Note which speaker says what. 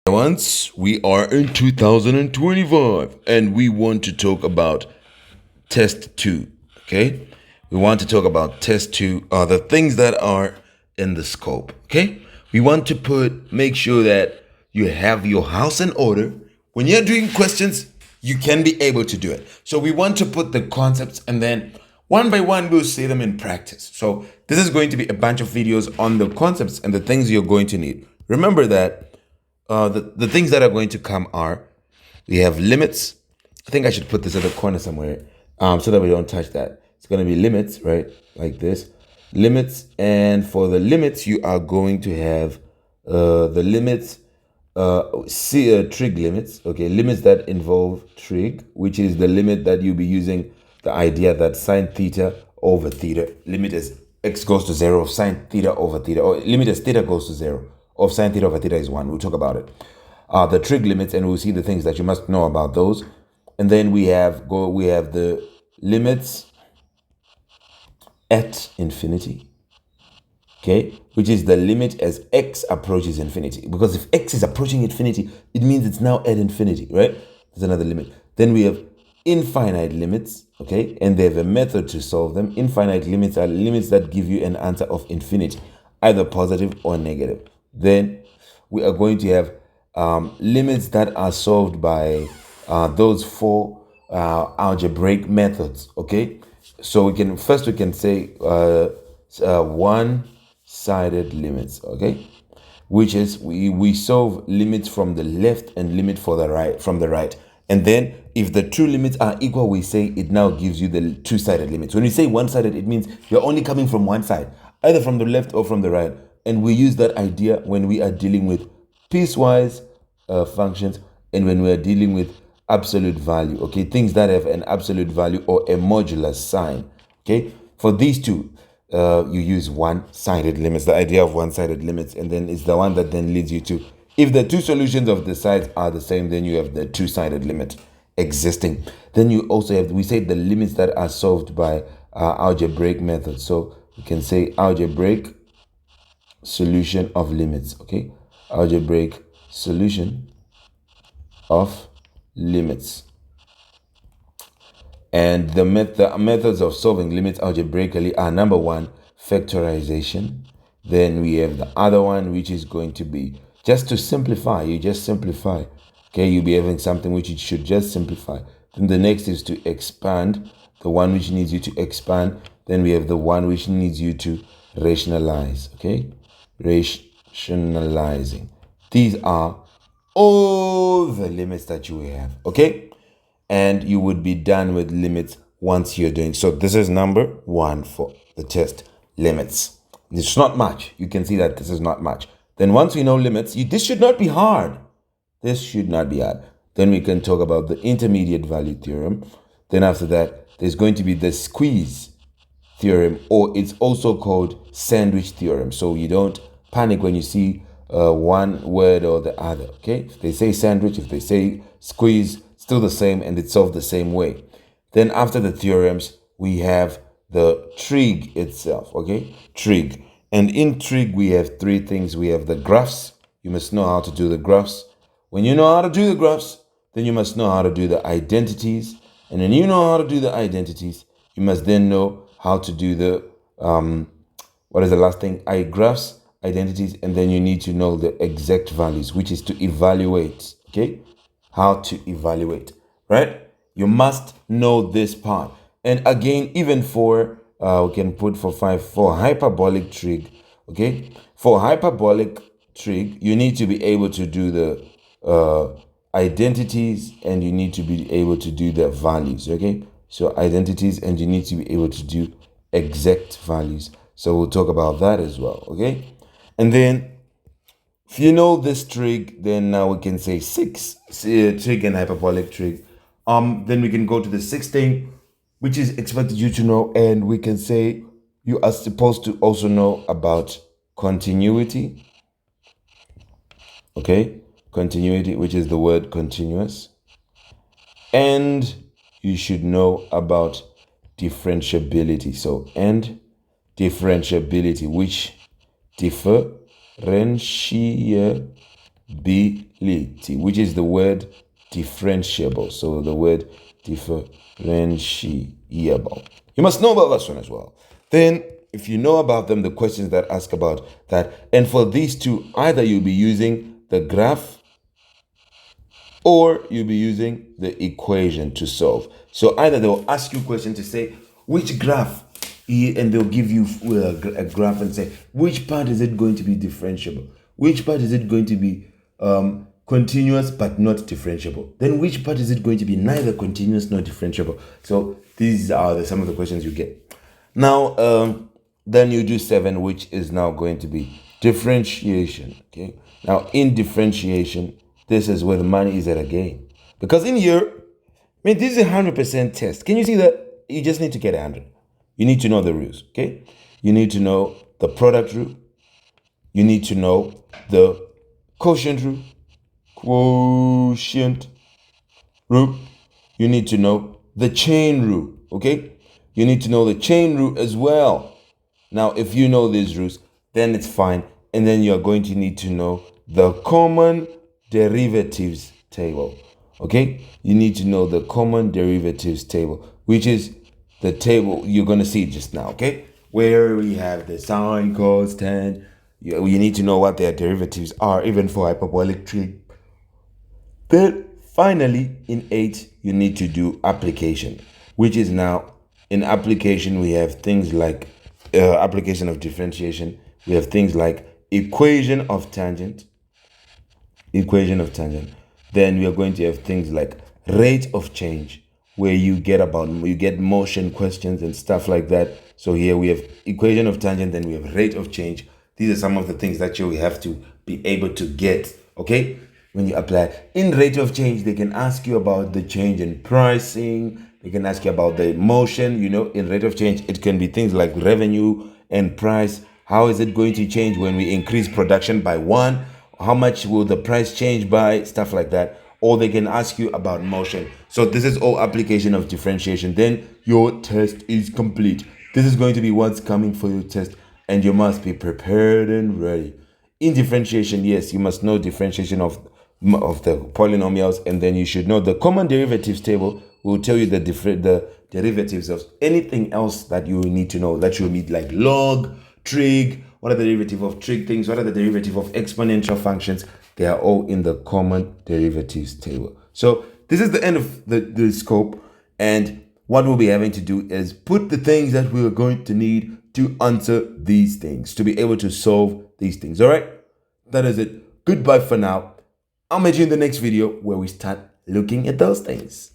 Speaker 1: Once we are in 2025 and we want to talk about test 2. Okay, we want to talk about test 2, the things that are in the scope. Okay, we want to make sure that you have your house in order. When you're doing questions, you can be able to do it. So we want to put the concepts, and then one by one we'll see them in practice. So this is going to be a bunch of videos on the concepts and the things you're going to need. Remember that the things that are going to come are, we have limits. I think I should put this at the corner somewhere, so that we don't touch that. It's going to be limits, right? Like this. Limits. And for the limits, you are going to have the limits, trig limits. Okay, limits that involve trig, which is the limit that you'll be using the idea that sine theta over theta, limit as x goes to 0 of sine theta over theta, or limit as theta goes to 0 of sine theta over theta is 1. We'll talk about it. The trig limits, and we'll see the things that you must know about those. And then we have the limits at infinity, okay, which is the limit as x approaches infinity. Because if x is approaching infinity, it means it's now at infinity, right? There's another limit. Then we have infinite limits, okay, and they have a method to solve them. Infinite limits are limits that give you an answer of infinity, either positive or negative. Then we are going to have limits that are solved by those four algebraic methods. Okay, so we can say one-sided limits. Okay, which is we solve limits from the left and limit for the right from the right. And then if the two limits are equal, we say it now gives you the two-sided limits. When we say one-sided, it means you're only coming from one side, either from the left or from the right. And we use that idea when we are dealing with piecewise functions, and when we are dealing with absolute value, okay, things that have an absolute value or a modular sign. Okay, for these two, you use one-sided limits, the idea of one-sided limits, and then it's the one that then leads you to, if the two solutions of the sides are the same, then you have the two-sided limit existing. Then you also have, we say, the limits that are solved by algebraic methods. So we can say algebraic solution of limits. Okay, algebraic solution of limits. And the methods of solving limits algebraically are: number one, factorization. Then we have the other one, which is going to be just to simplify. You just simplify. Okay, you'll be having something which you should just simplify. Then the next is to expand, the one which needs you to expand. Then we have the one which needs you to rationalize. Okay, rationalizing. These are all the limits that you have. Okay, and you would be done with limits once you're doing. So this is number one for the test, limits. It's not much. You can see that this is not much. Then once we know limits, this should not be hard. This should not be hard. Then we can talk about the intermediate value theorem. Then after that, there's going to be the squeeze theorem, or it's also called sandwich theorem. So you don't panic when you see one word or the other. Okay, if they say sandwich, if they say squeeze, still the same, and it's solved the same way. Then after the theorems, we have the trig itself. Okay, trig. And in trig, we have three things. We have the graphs. You must know how to do the graphs. When you know how to do the graphs, then you must know how to do the identities. And when you know how to do the identities, you must then know how to do the what is the last thing? Graphs, identities, and then you need to know the exact values, which is to evaluate. Okay, how to evaluate, right? You must know this part. And again, even for we can put for 5 for hyperbolic trig. Okay, for hyperbolic trig, you need to be able to do the identities, and you need to be able to do the values. Okay, so identities, and you need to be able to do exact values. So we'll talk about that as well. Okay, and then if you know this trig, then now we can say 6 trig and hyperbolic trig. Then we can go to the sixth thing, which is expected you to know, and we can say you are supposed to also know about continuity. Okay, continuity, which is the word continuous. And you should know about differentiability. So, and differentiability, which differentiability which is the word differentiable. So the word differentiable. You must know about this one as well. Then, if you know about them, the questions that ask about that, and for these two, either you'll be using the graph or you'll be using the equation to solve. So either they'll ask you a question to say, which graph, and they'll give you a graph and say, which part is it going to be differentiable? Which part is it going to be continuous but not differentiable? Then which part is it going to be neither continuous nor differentiable? So these are some of the questions you get. Now, then you do 7, which is now going to be differentiation. Okay. Now in differentiation, this is where the money is at again. Because in here, this is a 100% test. Can you see that? You just need to get 100. You need to know the rules, okay? You need to know the product rule. You need to know the quotient rule. You need to know the chain rule, okay? You need to know the chain rule as well. Now, if you know these rules, then it's fine. And then you're going to need to know the common derivatives table, okay? You need to know the common derivatives table, which is the table you're going to see just now, okay? Where we have the sine, cos, tan. You need to know what their derivatives are, even for hyperbolic trig. Then finally, in 8, you need to do application, which is now, in application, we have things like application of differentiation. We have things like equation of tangent. Then we are going to have things like rate of change, where you get motion questions and stuff like that. So here we have equation of tangent, then we have rate of change. These are some of the things that you have to be able to get, okay? When you apply in rate of change, they can ask you about the change in pricing. They can ask you about the motion, in rate of change. It can be things like revenue and price. How is it going to change when we increase production by 1? How much will the price change by? Stuff like that. Or they can ask you about motion. So this is all application of differentiation. Then your test is complete. This is going to be what's coming for your test, and you must be prepared and ready. In differentiation, yes, you must know differentiation of the polynomials, and then you should know the common derivatives table will tell you the derivatives of anything else that you need to know, that you need, like log, trig. What are the derivative of trig things? What are the derivative of exponential functions? They are all in the common derivatives table. So this is the end of the scope, and what we'll be having to do is put the things that we are going to need to answer these things, to be able to solve these things. All right, that is it. Goodbye for now. I'll meet you in the next video where we start looking at those things.